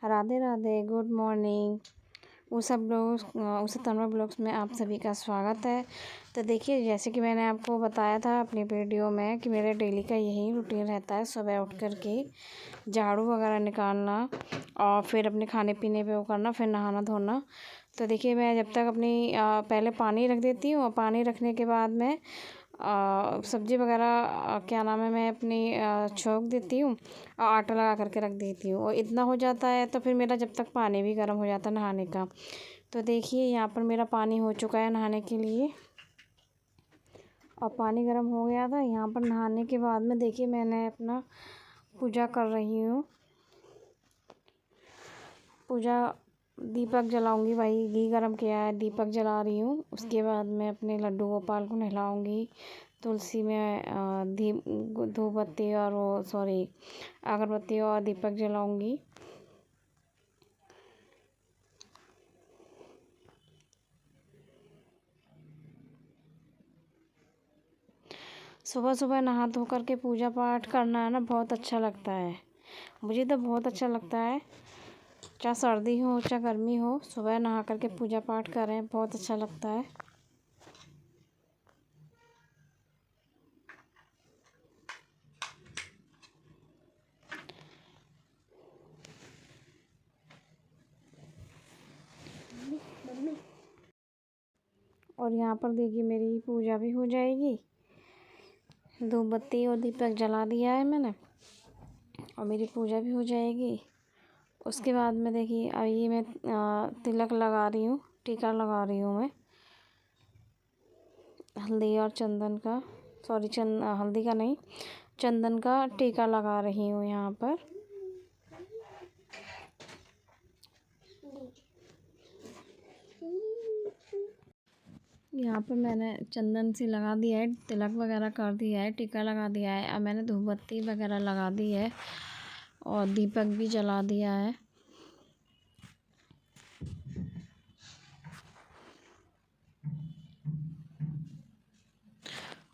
Radhe Radhe, good morning. उस तन्मय blogs में आप सभी का स्वागत है। तो देखिए, जैसे कि मैंने आपको बताया था अपनी वीडियो में कि मेरे डेली का यही रूटीन रहता है। सुबह उठ कर के झाड़ू वगैरह निकालना और फिर अपने खाने पीने पे वो करना, फिर नहाना धोना। तो देखिए, मैं जब तक अपनी पहले पानी रख देती हूँ और पानी रखने के बाद में सब्ज़ी वगैरह क्या नाम है, मैं अपनी छोंक देती हूँ और आटा लगा करके रख देती हूँ। और इतना हो जाता है तो फिर मेरा जब तक पानी भी गर्म हो जाता है नहाने का। तो देखिए, यहाँ पर मेरा पानी हो चुका है नहाने के लिए और पानी गर्म हो गया था। यहाँ पर नहाने के बाद में देखिए, मैंने अपना पूजा कर रही हूँ। पूजा दीपक जलाऊंगी, भाई घी गरम किया है, दीपक जला रही हूँ। उसके बाद मैं अपने लड्डू गोपाल को नहलाऊंगी। तुलसी में धूप बत्ती और अगरबत्ती और दीपक जलाऊंगी। सुबह सुबह नहा धो करके पूजा पाठ करना है ना, बहुत अच्छा लगता है। मुझे तो बहुत अच्छा लगता है। चाहे सर्दी हो चाहे गर्मी हो, सुबह नहा करके पूजा पाठ करें, बहुत अच्छा लगता है। और यहाँ पर देखिए, मेरी पूजा भी हो जाएगी। धूप बत्ती और दीपक जला दिया है मैंने और मेरी पूजा भी हो जाएगी। उसके बाद में देखिए, अब ये मैं तिलक लगा रही हूँ, टीका लगा रही हूँ मैं हल्दी और चंदन का, हल्दी का नहीं, चंदन का टीका लगा रही हूँ यहाँ पर। यहाँ पर मैंने चंदन से लगा दिया है, तिलक वगैरह कर दिया है, टीका लगा दिया है। अब मैंने धूप बत्ती वगैरह लगा दी है और दीपक भी जला दिया है।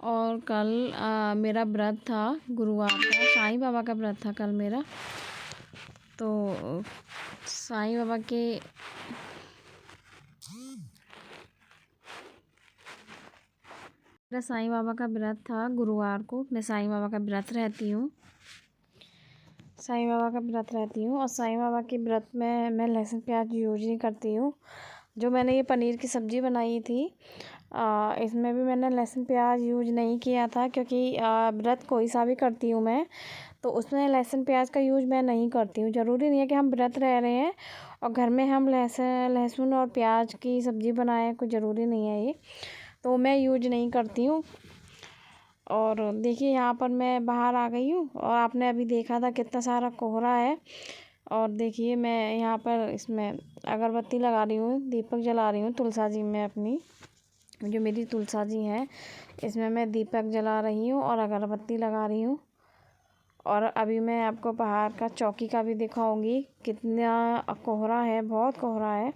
और कल मेरा व्रत था, गुरुवार का साईं बाबा का व्रत था कल मेरा। तो साईं बाबा के मेरा साईं बाबा का व्रत था गुरुवार को। मैं साईं बाबा का व्रत रहती हूँ, साईं बाबा का व्रत रहती हूँ। और साईं बाबा के व्रत में मैं लहसुन प्याज यूज नहीं करती हूँ। जो मैंने ये पनीर की सब्ज़ी बनाई थी, इसमें भी मैंने लहसुन प्याज यूज नहीं किया था, क्योंकि व्रत कोई सा भी करती हूँ मैं, तो उसमें लहसुन प्याज का यूज मैं नहीं करती हूँ। ज़रूरी नहीं है कि हम व्रत रह रहे हैं और घर में हम लहसुन और प्याज की सब्ज़ी बनाएं, कोई ज़रूरी नहीं है ये, तो मैं यूज नहीं करती हूँ। और देखिए, यहाँ पर मैं बाहर आ गई हूँ और आपने अभी देखा था कितना सारा कोहरा है। और देखिए, मैं यहाँ पर इसमें अगरबत्ती लगा रही हूँ, दीपक जला रही हूँ तुलसा जी में अपनी, जो मेरी तुलसा जी हैं, इसमें मैं दीपक जला रही हूँ और अगरबत्ती लगा रही हूँ। और अभी मैं आपको बाहर का चौकी का भी दिखाऊंगी, कितना कोहरा है, बहुत कोहरा है।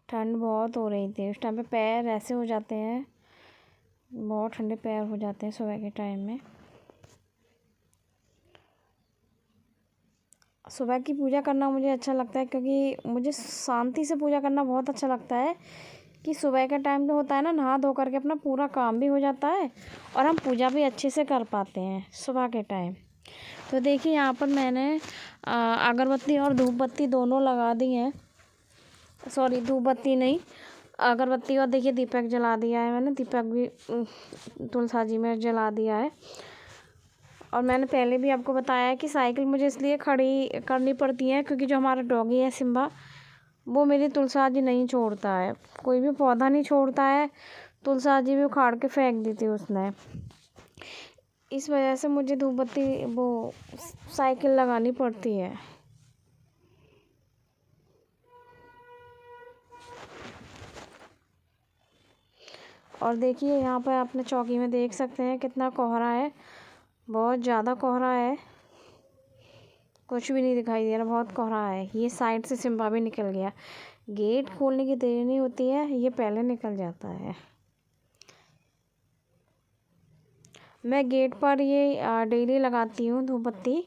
ठंड बहुत हो रही थी उस टाइम पे, पैर ऐसे हो जाते हैं, बहुत ठंडे पैर हो जाते हैं सुबह के टाइम में। सुबह की पूजा करना मुझे अच्छा लगता है, क्योंकि मुझे शांति से पूजा करना बहुत अच्छा लगता है। कि सुबह का टाइम जो होता है ना, नहा धो करके अपना पूरा काम भी हो जाता है और हम पूजा भी अच्छे से कर पाते हैं सुबह के टाइम। तो देखिए, यहाँ पर मैंने अगरबत्ती और धूप बत्ती दोनों लगा दी हैं। सॉरी, धूप बत्ती नहीं, अगरबत्ती और देखिए दीपक जला दिया है मैंने। दीपक भी तुलसा जी में जला दिया है। और मैंने पहले भी आपको बताया है कि साइकिल मुझे इसलिए खड़ी करनी पड़ती है, क्योंकि जो हमारा डॉगी है सिम्बा, वो मेरी तुलसा जी नहीं छोड़ता है, कोई भी पौधा नहीं छोड़ता है। तुलसा जी भी उखाड़ के फेंक दी थी उसने। इस वजह से मुझे धूप बत्ती वो साइकिल लगानी पड़ती है। और देखिए, यहाँ पर अपने चौकी में देख सकते हैं कितना कोहरा है, बहुत ज़्यादा कोहरा है, कुछ भी नहीं दिखाई दे रहा, बहुत कोहरा है। ये साइड से सिम्बा भी निकल गया, गेट खोलने की देरी नहीं होती है, ये पहले निकल जाता है। मैं गेट पर ये डेली लगाती हूँ धूप बत्ती।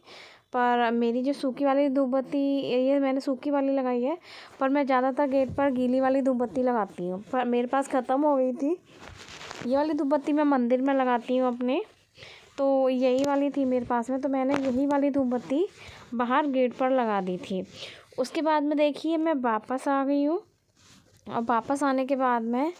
पर मेरी जो सूखी वाली धूप बत्ती, ये मैंने सूखी वाली लगाई है, पर मैं ज़्यादातर गेट पर गीली वाली धूप बत्ती लगाती हूँ। पर मेरे पास ख़त्म हो गई थी। ये वाली धूप बत्ती मैं मंदिर में लगाती हूँ अपने, तो यही वाली थी मेरे पास में, तो मैंने यही वाली धूप बत्ती बाहर गेट पर लगा दी थी। उसके बाद में देखिए मैं वापस आ गई हूँ, और वापस आने के बाद में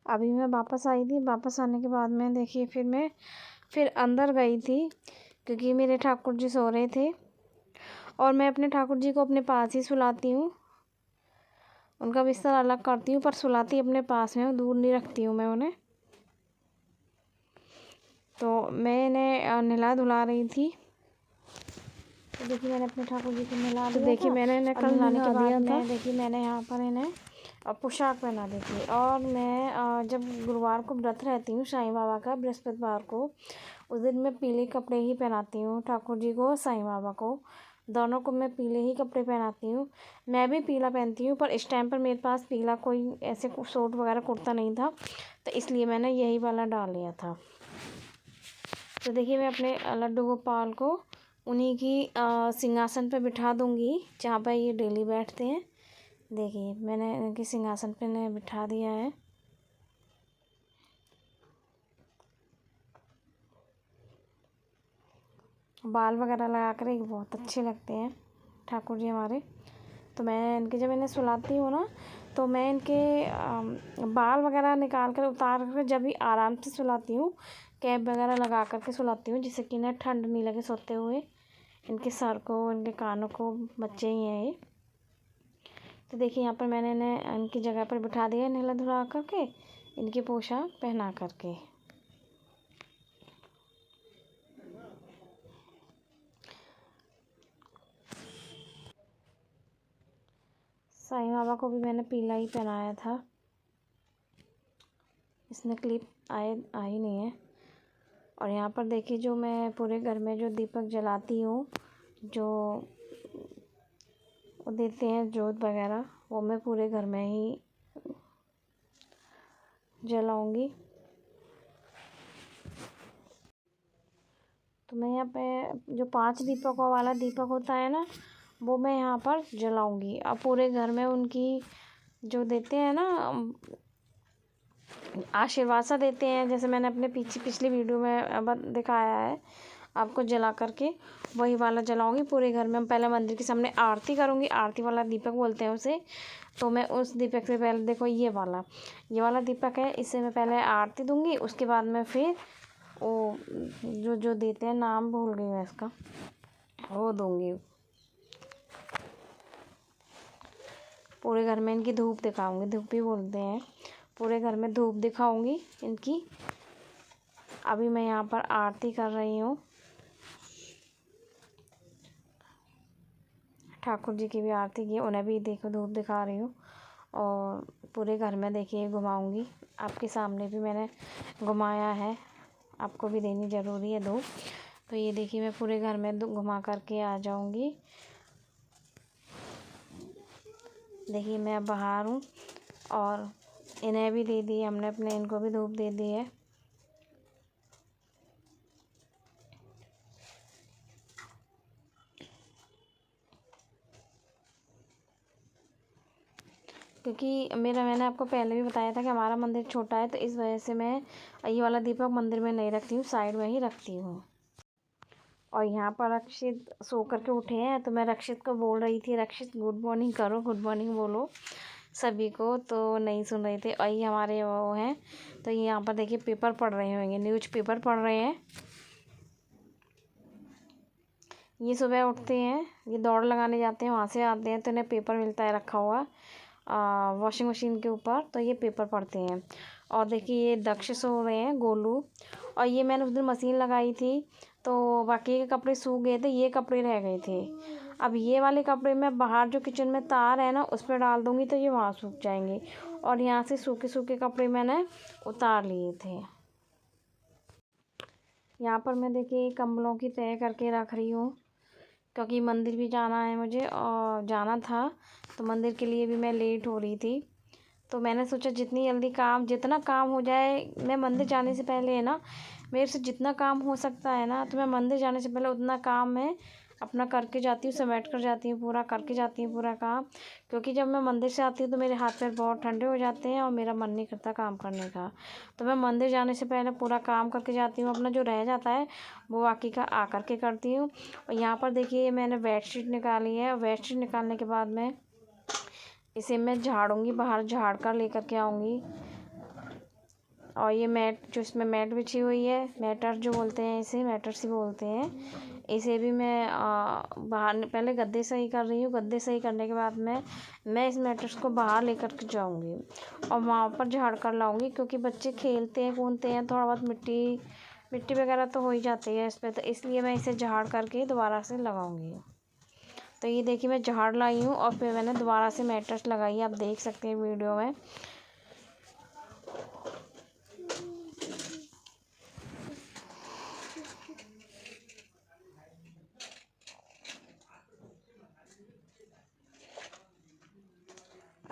अभी मैं वापस आई थी। वापस आने के बाद में देखिए फिर अंदर गई थी, क्योंकि मेरे ठाकुर जी सो रहे थे, और मैं अपने ठाकुर जी को अपने पास ही सुलाती हूँ। उनका बिस्तर अलग करती हूँ, पर सुलाती अपने पास में हूँ, दूर नहीं रखती हूँ मैं उन्हें। तो मैं इन्हें नहला धुला रही थी। तो देखिए मैंने अपने ठाकुर जी को नहला दिया। तो देखिए मैंने इन्हें कल नहलाने के बाद में देखिए मैंने यहाँ पर इन्हें पोशाक पहना दी थी। और मैं जब गुरुवार को व्रत रहती हूँ साईं बाबा का, बृहस्पतिवार को, उस दिन मैं पीले कपड़े ही पहनाती हूँ ठाकुर जी को, साईं बाबा को, दोनों को मैं पीले ही कपड़े पहनाती हूँ। मैं भी पीला पहनती हूँ, पर इस टाइम पर मेरे पास पीला कोई ऐसे सूट वगैरह कुर्ता नहीं था, तो इसलिए मैंने यही वाला डाल लिया था। तो देखिए मैं अपने लड्डू गोपाल को उन्हीं की सिंहासन पे बिठा दूँगी, जहाँ पर ये डेली बैठते हैं। देखिए मैंने इनके सिंहासन पे इन्हें बिठा दिया है। बाल वगैरह लगा कर ये बहुत अच्छे लगते हैं ठाकुर जी हमारे। तो मैं इनके जब इन्हें सुलाती हूँ ना, तो मैं इनके बाल वगैरह निकाल कर उतार कर जब भी आराम से सुलाती हूँ, कैप वगैरह लगा कर के सुलाती हूँ, जिससे कि इन्हें ठंड नहीं लगे सोते हुए। इनके सर को, इनके कानों को, बच्चे ही हैं ये। तो देखिए यहाँ पर मैंने इन्हें इनकी जगह पर बिठा दिया नहला धुला करके, इनकी पोशाक पहना करके। साईं बाबा को भी मैंने पीला ही पहनाया था, इसमें क्लिप आई नहीं है। और यहाँ पर देखिए जो मैं पूरे घर में जो दीपक जलाती हूँ, जो वो देते हैं जोत वगैरह, वो मैं पूरे घर में ही जलाऊंगी। तो मैं यहाँ पे जो 5 दीपकों वाला दीपक होता है ना, वो मैं यहाँ पर जलाऊंगी। अब पूरे घर में उनकी जो देते हैं ना आशीर्वाद सा देते हैं, जैसे मैंने अपने पिछली वीडियो में दिखाया है आपको जला करके, वही वाला जलाऊंगी पूरे घर में। पहले मंदिर के सामने आरती करूंगी, आरती वाला दीपक बोलते हैं उसे। तो मैं उस दीपक से पहले देखो ये वाला दीपक है, इससे मैं पहले आरती दूंगी। उसके बाद में फिर वो जो देते हैं, नाम भूल गई मैं इसका, वो दूंगी। पूरे घर में इनकी धूप दिखाऊंगी, धूप ही बोलते हैं, पूरे घर में धूप दिखाऊंगी इनकी। अभी मैं यहाँ पर आरती कर रही हूँ, ठाकुर जी की भी आरती की, उन्हें भी देखो धूप दिखा रही हूँ। और पूरे घर में देखिए घुमाऊंगी, आपके सामने भी मैंने घुमाया है, आपको भी देनी ज़रूरी है धूप। तो ये देखिए मैं पूरे घर में घुमा करके आ जाऊंगी। देखिए मैं अब बाहर हूँ, और इन्हें भी दे दी हमने, अपने इनको भी धूप दे दी है। क्योंकि मैंने आपको पहले भी बताया था कि हमारा मंदिर छोटा है, तो इस वजह से मैं ये वाला दीपक मंदिर में नहीं रखती हूँ, साइड में ही रखती हूँ। और यहाँ पर रक्षित सो करके उठे हैं, तो मैं रक्षित को बोल रही थी, रक्षित गुड मॉर्निंग करो, गुड मॉर्निंग बोलो सभी को, तो नहीं सुन रहे थे। और ये हमारे वो हैं, तो ये यहाँ पर देखिए पेपर पढ़ रहे होंगे, न्यूज़ पेपर पढ़ रहे हैं। ये सुबह उठते हैं, ये दौड़ लगाने जाते हैं, वहाँ से आते हैं तो इन्हें पेपर मिलता है रखा हुआ वॉशिंग मशीन के ऊपर, तो ये पेपर पढ़ते हैं। और देखिए ये दक्ष सो रहे हैं, गोलू। और ये मैंने उस दिन मशीन लगाई थी, तो बाकी के कपड़े सूख गए थे, ये कपड़े रह गए थे। अब ये वाले कपड़े मैं बाहर जो किचन में तार है ना, उस पर डाल दूँगी, तो ये वहाँ सूख जाएंगे। और यहाँ से सूखे सूखे कपड़े मैंने उतार लिए थे। यहाँ पर मैं देखिए कंबलों की तह करके रख रही हूँ, क्योंकि मंदिर भी जाना है मुझे और जाना था, तो मंदिर के लिए भी मैं लेट हो रही थी। तो मैंने सोचा जितना काम हो जाए, मैं मंदिर जाने से पहले है ना, मेरे से जितना काम हो सकता है ना, तो मैं मंदिर जाने से पहले उतना काम मैं अपना करके जाती हूँ, समेट कर जाती हूँ, पूरा करके जाती हूँ पूरा काम। क्योंकि जब मैं मंदिर से आती हूँ तो मेरे हाथ पैर बहुत ठंडे हो जाते हैं और मेरा मन नहीं करता काम करने का। तो मैं मंदिर जाने से पहले पूरा काम करके जाती हूँ, अपना जो रह जाता है वो बाकी का आ कर के करती हूँ। और यहाँ पर देखिए मैंने बेडशीट निकाली है, और बेडशीट निकालने के बाद में इसे मैं झाड़ूंगी, बाहर झाड़ कर लेकर के आऊँगी। और ये मैट, जो इसमें मैट बिछी हुई है, मैटर जो बोलते हैं इसे, मैटर्स ही बोलते हैं, इसे भी मैं बाहर पहले गद्दे सही कर रही हूँ। गद्दे सही करने के बाद मैं इस मैटर्स को बाहर लेकर के जाऊँगी और वहाँ पर झाड़ कर लाऊँगी। क्योंकि बच्चे खेलते हैं कूदते हैं, थोड़ा बहुत मिट्टी वगैरह तो हो ही जाती है इस पर, तो इसलिए मैं इसे झाड़ करके दोबारा से लगाऊँगी। तो ये देखिए मैं झाड़ लाई हूँ और फिर मैंने दोबारा से मैट्रेस लगाई है, आप देख सकते हैं वीडियो में।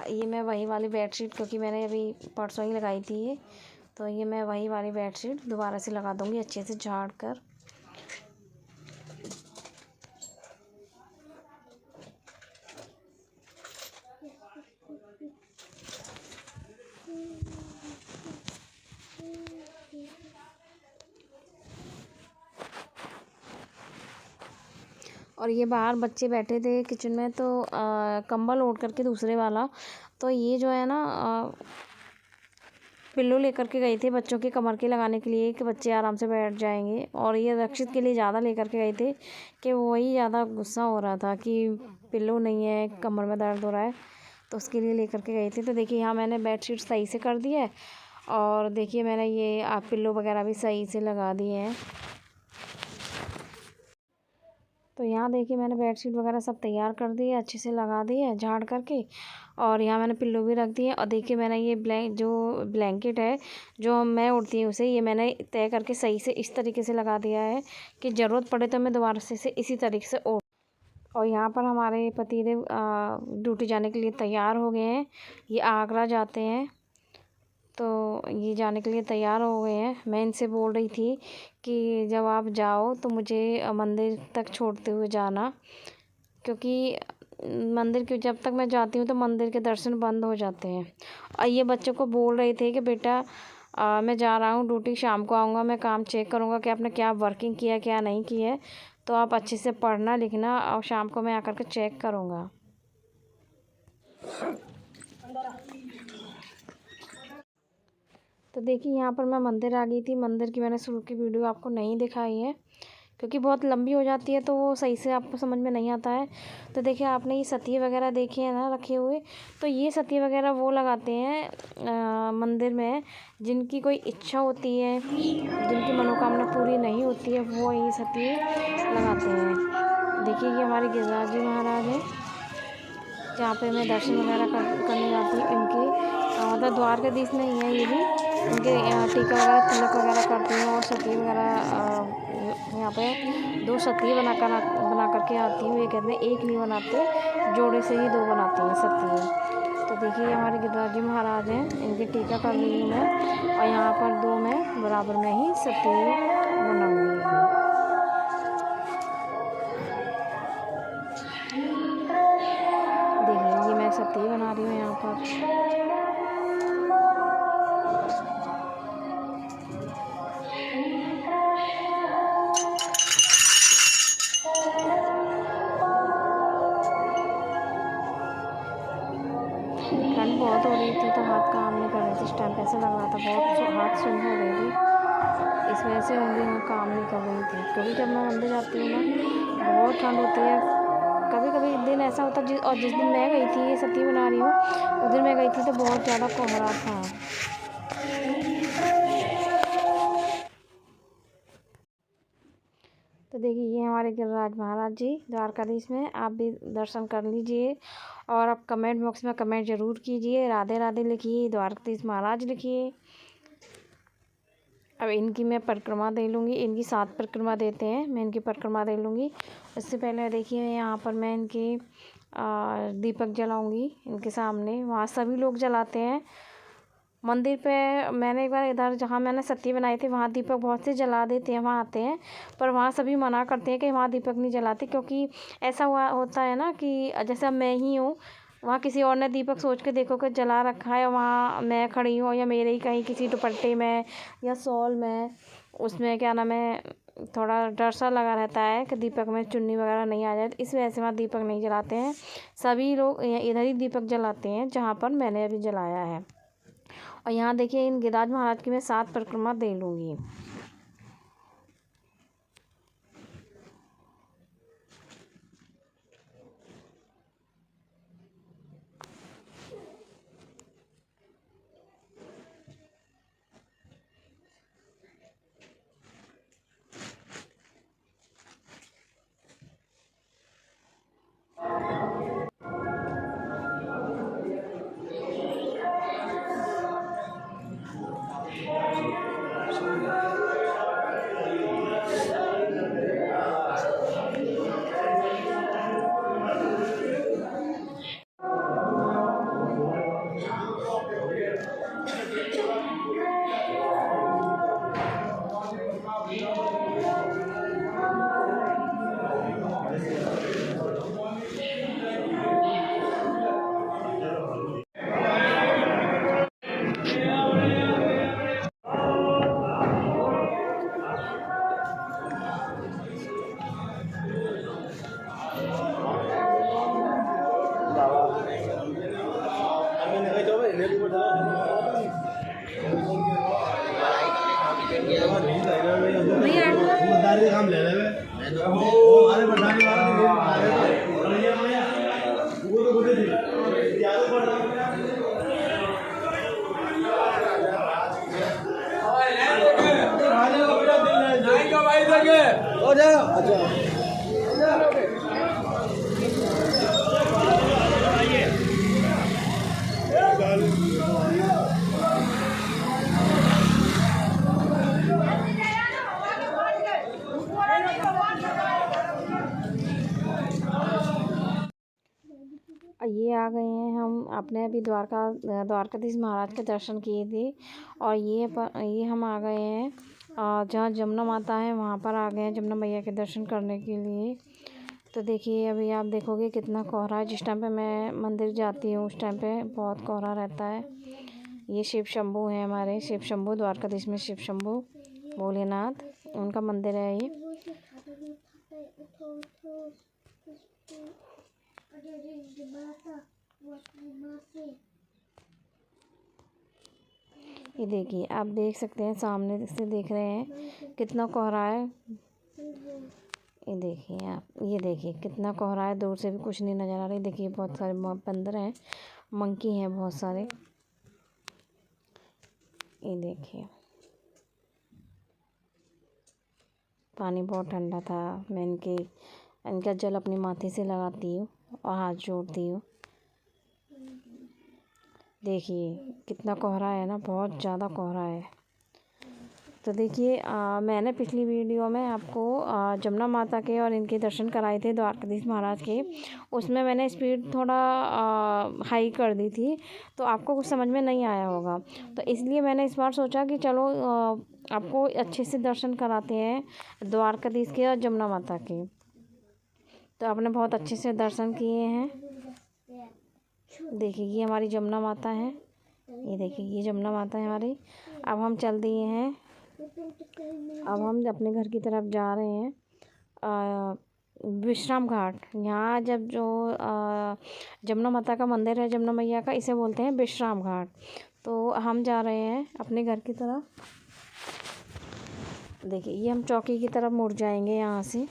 ये मैं वही वाली बेडशीट, क्योंकि मैंने अभी परसों ही लगाई थी ये, तो ये मैं वही वाली बेडशीट दोबारा से लगा दूँगी अच्छे से झाड़ कर। और ये बाहर बच्चे बैठे थे किचन में, तो कंबल ओढ़ करके दूसरे वाला, तो ये जो है ना पिल्लो लेकर के गए थे बच्चों के कमर के लगाने के लिए, कि बच्चे आराम से बैठ जाएंगे। और ये रक्षित के लिए ज़्यादा लेकर के गए थे, कि वही ज़्यादा गुस्सा हो रहा था कि पिल्लो नहीं है, कमर में दर्द हो रहा है, तो उसके लिए लेकर के गए थे। तो देखिए यहाँ मैंने बेडशीट सही से कर दी है, और देखिए मैंने ये पिल्लो वगैरह भी सही से लगा दिए हैं। तो यहाँ देखिए मैंने बेडशीट वगैरह सब तैयार कर दी है, अच्छे से लगा दी है झाड़ करके। और यहाँ मैंने पिल्लो भी रख दी है। और देखिए मैंने ये जो ब्लैंकेट है जो मैं ओढ़ती हूँ उसे, ये मैंने तय करके सही से इस तरीके से लगा दिया है कि ज़रूरत पड़े तो मैं दोबारा से इसी तरीके से ओढ़। और यहाँ पर हमारे पतिदेव ड्यूटी जाने के लिए तैयार हो गए हैं। ये आगरा जाते हैं, तो ये जाने के लिए तैयार हो गए हैं। मैं इनसे बोल रही थी कि जब आप जाओ तो मुझे मंदिर तक छोड़ते हुए जाना, क्योंकि मंदिर के जब तक मैं जाती हूँ तो मंदिर के दर्शन बंद हो जाते हैं। और ये बच्चों को बोल रहे थे कि बेटा मैं जा रहा हूँ ड्यूटी, शाम को आऊँगा, मैं काम चेक करूँगा कि आपने क्या वर्किंग किया क्या नहीं की है, तो आप अच्छे से पढ़ना लिखना, और शाम को मैं आकर के चेक करूँगा। तो देखिए यहाँ पर मैं मंदिर आ गई थी। मंदिर की मैंने शुरू की वीडियो आपको नहीं दिखाई है, क्योंकि बहुत लंबी हो जाती है तो वो सही से आपको समझ में नहीं आता है। तो देखिए आपने ये सतिये वगैरह देखे हैं ना रखे हुए, तो ये सतिये वगैरह वो लगाते हैं मंदिर में जिनकी कोई इच्छा होती है, जिनकी मनोकामना पूरी नहीं होती है, वो ये सतिये लगाते हैं। देखिए ये हमारे गिरिराज जी महाराज हैं, जहाँ पे मैं दर्शन वगैरह करने जाती हूँ इनके, मतलब द्वारकाधीश नहीं है ये भी, इनके टीका वगैरह तिलक वगैरह करती हूँ। और सतिये वगैरह यहाँ पे 2 सतिये बना करके आती हूँ। ये कहते हैं एक नहीं बनाते, जोड़े से ही 2 बनाते हैं सतिये। तो देखिए हमारे गिरिराज जी महाराज हैं, इनके टीका कर रही हूँ मैं, और यहाँ पर 2 मैं बराबर में ही सतिये बनाऊँगी। देखिए ये मैं सतिये बना रही हूँ यहाँ पर। ठंड बहुत हो रही थी तो हाथ काम नहीं कर रहे थे, इस टाइम पे ऐसा लग रहा था बहुत हाथ सुन्न हो गए थे, इस वजह से उंगलियाँ काम नहीं कर रही थी। क्योंकि जब मैं मंदिर जाती हूँ ना बहुत ठंड होती है, कभी कभी दिन ऐसा होता है और जिस दिन मैं गई थी, ये सतिये बना रही हूँ, उस दिन मैं गई थी तो बहुत ज़्यादा कोहरा था। तो देखिए ये हमारे गिरिराज महाराज जी द्वारकाधीश में, आप भी दर्शन कर लीजिए। और आप कमेंट बॉक्स में कमेंट ज़रूर कीजिए, राधे राधे लिखिए, द्वारकाधीश महाराज लिखिए। अब इनकी मैं परिक्रमा दे लूँगी। इनकी 7 परिक्रमा देते हैं, मैं इनकी परिक्रमा दे लूँगी। उससे पहले देखिए यहाँ पर मैं इनके दीपक जलाऊँगी इनके सामने। वहाँ सभी लोग जलाते हैं मंदिर पे। मैंने एक बार इधर जहाँ मैंने सत्ती बनाई थी वहाँ दीपक बहुत से जला देते हैं, वहाँ आते हैं, पर वहाँ सभी मना करते हैं कि वहाँ दीपक नहीं जलाते, क्योंकि ऐसा होता है ना कि जैसे अब मैं ही हूँ, वहाँ किसी और ने दीपक सोच के देखो कि जला रखा है, वहाँ मैं खड़ी हूँ या मेरे ही कहीं किसी दुपट्टे में या शॉल में, उसमें क्या नाम है थोड़ा डर सा लगा रहता है कि दीपक में चुन्नी वगैरह नहीं आ जाए, तो इस वजह से वहाँ दीपक नहीं जलाते हैं। सभी लोग इधर ही दीपक जलाते हैं जहाँ पर मैंने अभी जलाया है। और यहाँ देखिए इन गिरिराज महाराज की मैं 7 परिक्रमा दे लूँगी। काम ले ले ये आ गए हैं हम अपने अभी द्वारकाधीश महाराज के दर्शन किए थे, और ये हम आ गए हैं जहाँ जमुना माता है वहाँ पर आ गए हैं जमुना मैया के दर्शन करने के लिए। तो देखिए अभी आप देखोगे कितना कोहरा है। जिस टाइम पे मैं मंदिर जाती हूँ उस टाइम पे बहुत कोहरा रहता है। ये शिव शंभू है, हमारे शिव शंभू द्वारकाधीश में शिव शंभू भोलेनाथ उनका मंदिर है ये। ये देखिए आप देख सकते हैं, सामने से देख रहे हैं कितना कोहरा है। ये देखिए आप, ये देखिए कितना कोहरा है, दूर से भी कुछ नहीं नज़र आ रही। देखिए बहुत सारे बंदर हैं, मंकी हैं बहुत सारे। ये देखिए पानी बहुत ठंडा था। मैं इनका जल अपनी माथे से लगाती हूँ और हाथ जोड़ती हूँ। देखिए कितना कोहरा है ना, बहुत ज़्यादा कोहरा है। तो देखिए मैंने पिछली वीडियो में आपको जमुना माता के और इनके दर्शन कराए थे द्वारकाधीश महाराज के। उसमें मैंने स्पीड थोड़ा हाई कर दी थी, तो आपको कुछ समझ में नहीं आया होगा। तो इसलिए मैंने इस बार सोचा कि चलो आपको अच्छे से दर्शन कराते हैं द्वारकाधीश के और जमुना माता के। तो आपने बहुत अच्छे से दर्शन किए हैं। देखिए ये हमारी जमुना माता है, ये देखिए ये जमुना माता है हमारी। अब हम चल दिए हैं, अब हम अपने घर की तरफ जा रहे हैं विश्राम घाट। यहाँ जब जो जमुना माता का मंदिर है, जमुना मैया का, इसे बोलते हैं विश्राम घाट। तो हम जा रहे हैं अपने घर की तरफ। देखिए ये हम चौकी की तरफ मुड़ जाएंगे यहाँ से,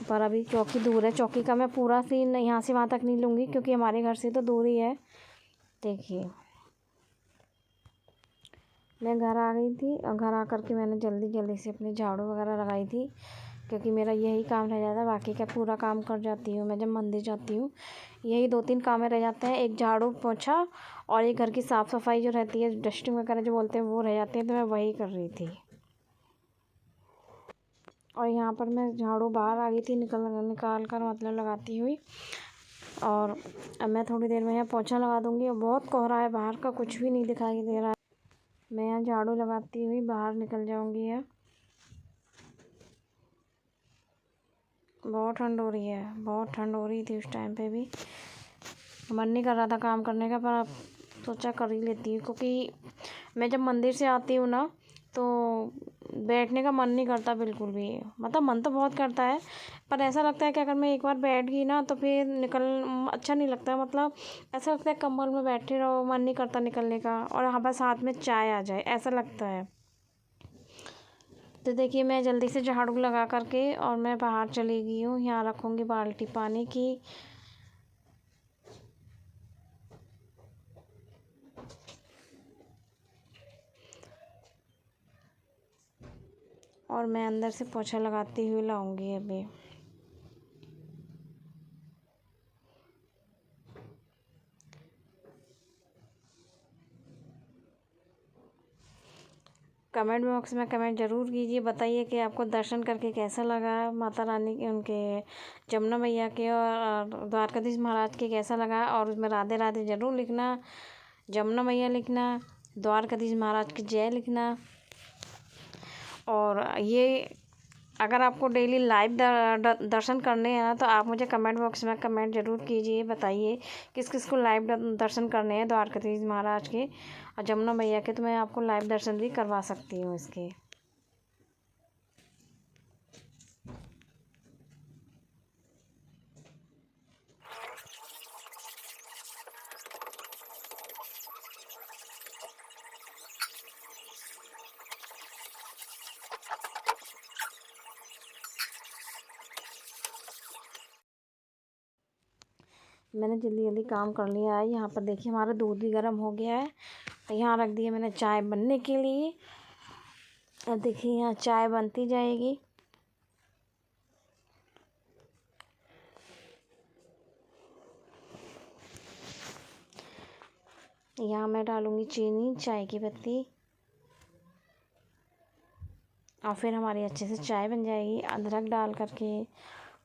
पर अभी चौकी दूर है। चौकी का मैं पूरा सीन यहाँ से वहाँ तक नहीं लूँगी क्योंकि हमारे घर से तो दूर ही है। देखिए मैं घर आ गई थी और घर आकर के मैंने जल्दी से अपनी झाड़ू वगैरह लगाई थी, क्योंकि मेरा यही काम रह जाता है। बाकी का पूरा काम कर जाती हूँ मैं जब मंदिर जाती हूँ। यही 2-3 काम रह जाते हैं, एक झाड़ू पोछा और एक घर की साफ़ सफाई जो रहती है, डस्टिंग वगैरह जो बोलते हैं, वो रह जाते हैं। तो मैं वही कर रही थी। और यहाँ पर मैं झाड़ू बाहर आ गई थी निकाल कर मतलब लगाती हुई। और अब मैं थोड़ी देर में यहाँ पोछा लगा दूँगी। और बहुत कोहरा है, बाहर का कुछ भी नहीं दिखाई दे रहा है। मैं यहाँ झाड़ू लगाती हुई बाहर निकल जाऊँगी। अब बहुत ठंड हो रही है, बहुत ठंड हो रही थी उस टाइम पे भी। मन नहीं कर रहा था काम करने का, पर अब सोचा कर ही लेती हूँ। क्योंकि मैं जब मंदिर से आती हूँ ना, तो बैठने का मन नहीं करता बिल्कुल भी। मतलब मन तो बहुत करता है, पर ऐसा लगता है कि अगर मैं एक बार बैठ गई ना तो फिर अच्छा नहीं लगता। मतलब ऐसा लगता है कंबल में बैठे रहो, मन नहीं करता निकलने का। और हाँ, बस हाथ में चाय आ जाए ऐसा लगता है। तो देखिए मैं जल्दी से झाड़ू लगा करके और मैं बाहर चली गई हूँ। यहाँ रखूँगी बाल्टी पानी की। और मैं अंदर से पोछा लगाती हुई लाऊंगी अभी। कमेंट बॉक्स में कमेंट ज़रूर कीजिए, बताइए कि आपको दर्शन करके कैसा लगा। माता रानी के, उनके जमुना मैया के और द्वारकाधीश महाराज के कैसा लगा। और उसमें राधे राधे ज़रूर लिखना, जमुना मैया लिखना, द्वारकाधीश महाराज की जय लिखना। और ये अगर आपको डेली लाइव दर्शन करने हैं ना, तो आप मुझे कमेंट बॉक्स में कमेंट ज़रूर कीजिए, बताइए किस किस को लाइव दर्शन करने हैं द्वारकाधीश महाराज के और जमुना मैया के। तो मैं आपको लाइव दर्शन भी करवा सकती हूँ इसके। मैंने जल्दी जल्दी काम कर लिया है। यहाँ पर देखिए हमारा दूध भी गर्म हो गया है। तो यहाँ रख दिया मैंने चाय बनने के लिए। अब देखिए यहाँ चाय बनती जाएगी। यहाँ मैं डालूँगी चीनी, चाय की पत्ती, और फिर हमारी अच्छे से चाय बन जाएगी। अदरक डाल करके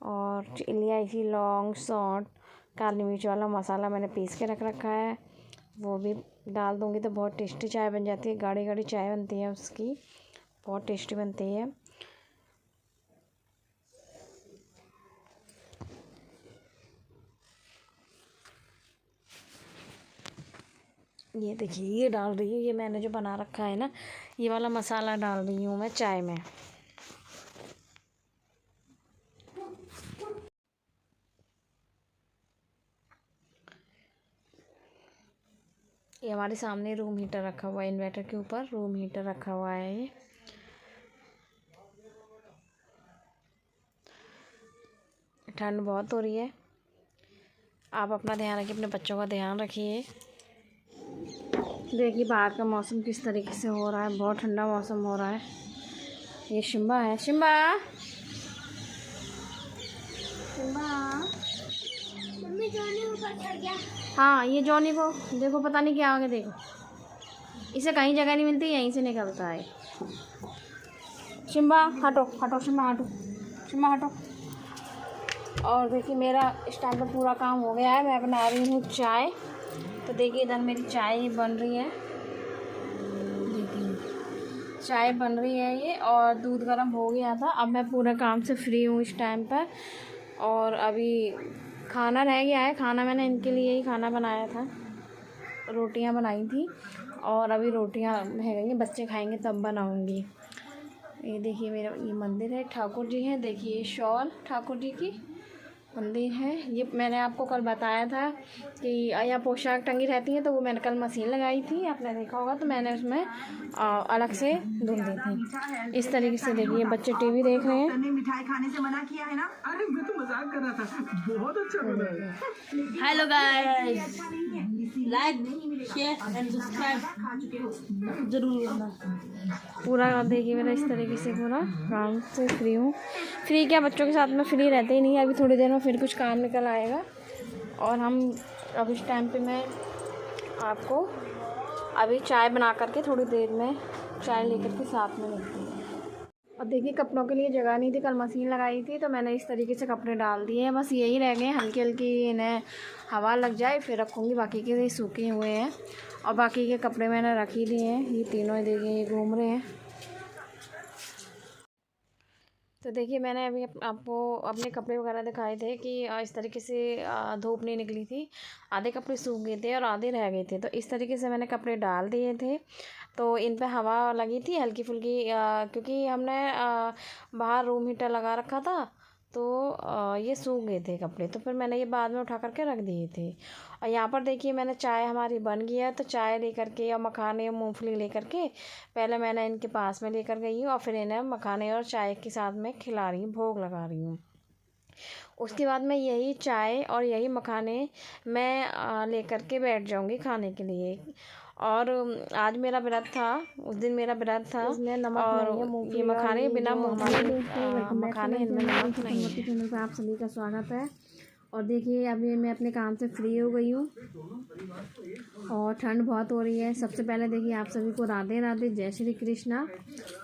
और इलायची, लौंग, सौंठ, काली मिर्च वाला मसाला मैंने पीस के रख रखा है, वो भी डाल दूँगी। तो बहुत टेस्टी चाय बन जाती है, गाढ़ी गाढ़ी चाय बनती है उसकी, बहुत टेस्टी बनती है। ये देखिए ये डाल रही हूँ, ये मैंने जो बना रखा है ना, ये वाला मसाला डाल रही हूँ मैं चाय में। ये हमारे सामने रूम हीटर रखा हुआ है, इन्वर्टर के ऊपर रूम हीटर रखा हुआ है। ये ठंड बहुत हो रही है, आप अपना ध्यान रखिए, अपने बच्चों का ध्यान रखिए। देखिए बाहर का मौसम किस तरीके से हो रहा है, बहुत ठंडा मौसम हो रहा है। ये शिम्बा है, शिम्बा शिम्बा। हाँ ये जॉनी को देखो, पता नहीं क्या हो गया, देखो इसे कहीं जगह नहीं मिलती, यहीं से निकलता है। शिम्बा हटो हटो, शिम्बा हटो, शिम्बा हटो। और देखिए मेरा इस टाइम पर पूरा काम हो गया है। मैं बना रही हूँ चाय। तो देखिए इधर मेरी चाय बन रही है, देखिए चाय बन रही है ये, और दूध गर्म हो गया था। अब मैं पूरे काम से फ्री हूँ इस टाइम पर। और अभी खाना रह गया है, खाना मैंने इनके लिए ही खाना बनाया था, रोटियां बनाई थी, और अभी रोटियां रहेंगी, बच्चे खाएंगे तब बनाऊंगी। ये देखिए मेरा ये मंदिर है, ठाकुर जी हैं। देखिए ये शॉल ठाकुर जी की मंदिर है। ये मैंने आपको कल बताया था कि यहाँ पोशाक टंगी रहती है, तो वो मैंने कल मशीन लगाई थी, आपने देखा होगा। तो मैंने उसमें अलग से धुल दी थी। इस तरीके से देखिए बच्चे टीवी देख रहे हैं। मिठाई खाने से मना किया है ना? अरे मैं तो मजाक कर रहा था, बहुत अच्छा बना है। Hello guys, like share and subscribe जरूर करना। पूरा देखिए मेरा इस तरीके से पूरा काम से फ्री हूँ। फ्री क्या, बच्चों के साथ में फ्री रहते ही नहीं। अभी थोड़ी देर में फिर कुछ काम निकल आएगा, और हम अब इस टाइम पे मैं आपको अभी चाय बना करके थोड़ी देर में चाय लेकर के साथ में मिलती हूँ। और देखिए कपड़ों के लिए जगह नहीं थी, कल मशीन लगाई थी तो मैंने इस तरीके से कपड़े डाल दिए हैं। बस यही रह गए, हल्की हल्की इन्हें हवा लग जाए फिर रखूँगी, बाकी के सूखे हुए हैं। और बाकी के कपड़े मैंने रख ही दिए हैं, ये तीनों देखिए ये घूम रहे हैं। तो देखिए मैंने अभी आपको अपने कपड़े वगैरह दिखाए थे कि इस तरीके से धूप नहीं निकली थी, आधे कपड़े सूख गए थे और आधे रह गए थे। तो इस तरीके से मैंने कपड़े डाल दिए थे, तो इन पे हवा लगी थी हल्की फुल्की, क्योंकि हमने बाहर रूम हीटर लगा रखा था तो ये सूख गए थे कपड़े, तो फिर मैंने ये बाद में उठा करके रख दिए थे। और यहाँ पर देखिए मैंने चाय हमारी बन गई है, तो चाय लेकर के और मखाने और मूंगफली लेकर के पहले मैंने इनके पास में लेकर गई हूँ और फिर इन्हें मखाने और चाय के साथ में खिला रही हूँ, भोग लगा रही हूँ। उसके बाद मैं यही चाय और यही मखाने मैं लेकर के बैठ जाऊँगी खाने के लिए। और आज मेरा व्रत था, उस दिन मेरा व्रत था, और ये मखाने बिना मखाने इनमें नमक नहीं है। चैनल पर आप सभी का स्वागत है। और देखिए अभी मैं अपने काम से फ्री हो गई हूँ और ठंड बहुत हो रही है। सबसे पहले देखिए आप सभी को राधे राधे, जय श्री कृष्णा,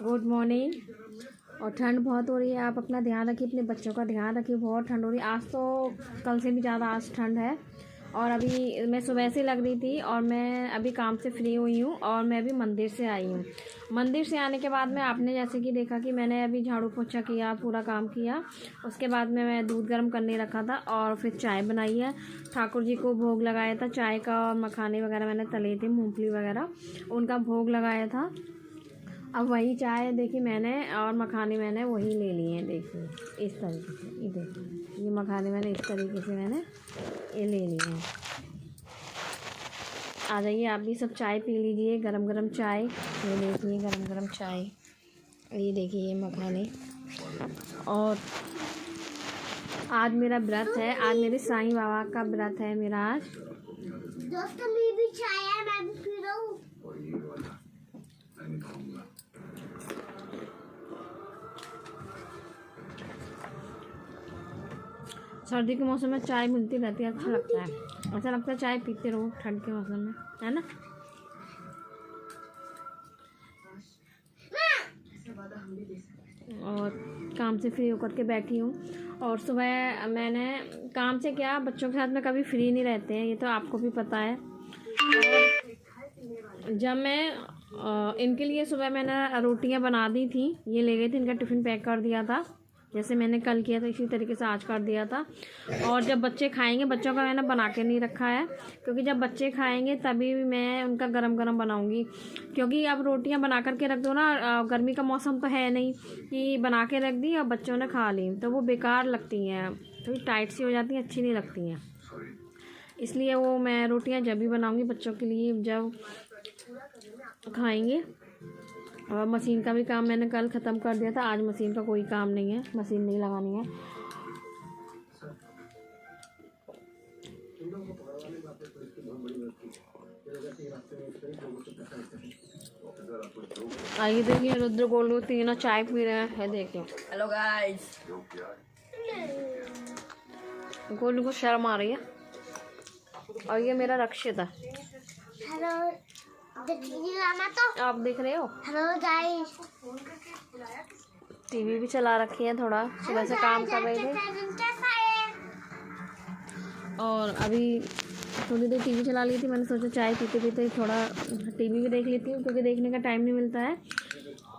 गुड मॉर्निंग। और ठंड बहुत हो रही है, आप अपना ध्यान रखिए, अपने बच्चों का ध्यान रखिए, बहुत ठंड हो रही है। आज तो कल से भी ज़्यादा आज ठंड है। और अभी मैं सुबह से लग रही थी और मैं अभी काम से फ्री हुई हूँ और मैं अभी मंदिर से आई हूँ। मंदिर से आने के बाद में आपने जैसे कि देखा कि मैंने अभी झाड़ू पोछा किया, पूरा काम किया। उसके बाद में मैं दूध गर्म करने रखा था और फिर चाय बनाई है, ठाकुर जी को भोग लगाया था चाय का, और मखाने वगैरह मैंने तले थे, मूँगफली वगैरह उनका भोग लगाया था। अब वही चाय देखिए मैंने और मखाने मैंने वही ले लिए हैं, देखिए इस तरीके से, ये देखिए ये मखाने मैंने इस तरीके से मैंने ये ले लिए हैं। आ जाइए आप भी सब चाय पी लीजिए, गरम गरम चाय, ये देखिए गरम गरम चाय, ये देखिए ये मखाने। और आज मेरा व्रत है, आज मेरे साईं बाबा का व्रत है मेरा आज। दोस्तों मैं भी चाय है, मैं भी पी रहा हूँ। सर्दी के मौसम में चाय मिलती रहती है, अच्छा लगता है, अच्छा लगता है चाय पीते रहो ठंड के मौसम में, है ना। और काम से फ्री होकर के बैठी हूँ। और सुबह मैंने काम से क्या, बच्चों के साथ में कभी फ्री नहीं रहते हैं, ये तो आपको भी पता है। जब मैं इनके लिए सुबह मैंने रोटियां बना दी थी, ये ले गए थे, इनका टिफ़िन पैक कर दिया था, जैसे मैंने कल किया था इसी तरीके से आज कर दिया था। और जब बच्चे खाएंगे, बच्चों का मैंने बना के नहीं रखा है, क्योंकि जब बच्चे खाएंगे तभी मैं उनका गरम गरम बनाऊंगी। क्योंकि अब रोटियां बना करके रख दो ना, गर्मी का मौसम तो है नहीं कि बना के रख दी और बच्चों ने खा ली, तो वो बेकार लगती हैं, थोड़ी टाइट सी हो जाती हैं, अच्छी नहीं लगती हैं। इसलिए वो मैं रोटियाँ जब भी बनाऊँगी बच्चों के लिए, जब खाएँगे। और मशीन का भी काम मैंने कल ख़त्म कर दिया था, आज मशीन का कोई काम नहीं है, मशीन नहीं लगानी है। आइए देखिए रुद्र गोलू तीनों चाय पी रहे हैं, देखिए। हेलो गाइस, गोलू को शर्म आ रही है। और ये मेरा रक्षित है। हेलो तो आप देख रहे हो, हेलो गाइस, टीवी भी चला रखी है, थोड़ा सुबह से काम कर रहे थे और अभी थोड़ी देर टीवी चला ली थी। मैंने सोचा चाय पीते पीते थोड़ा टीवी भी देख लेती हूँ, क्योंकि देखने का टाइम नहीं मिलता है।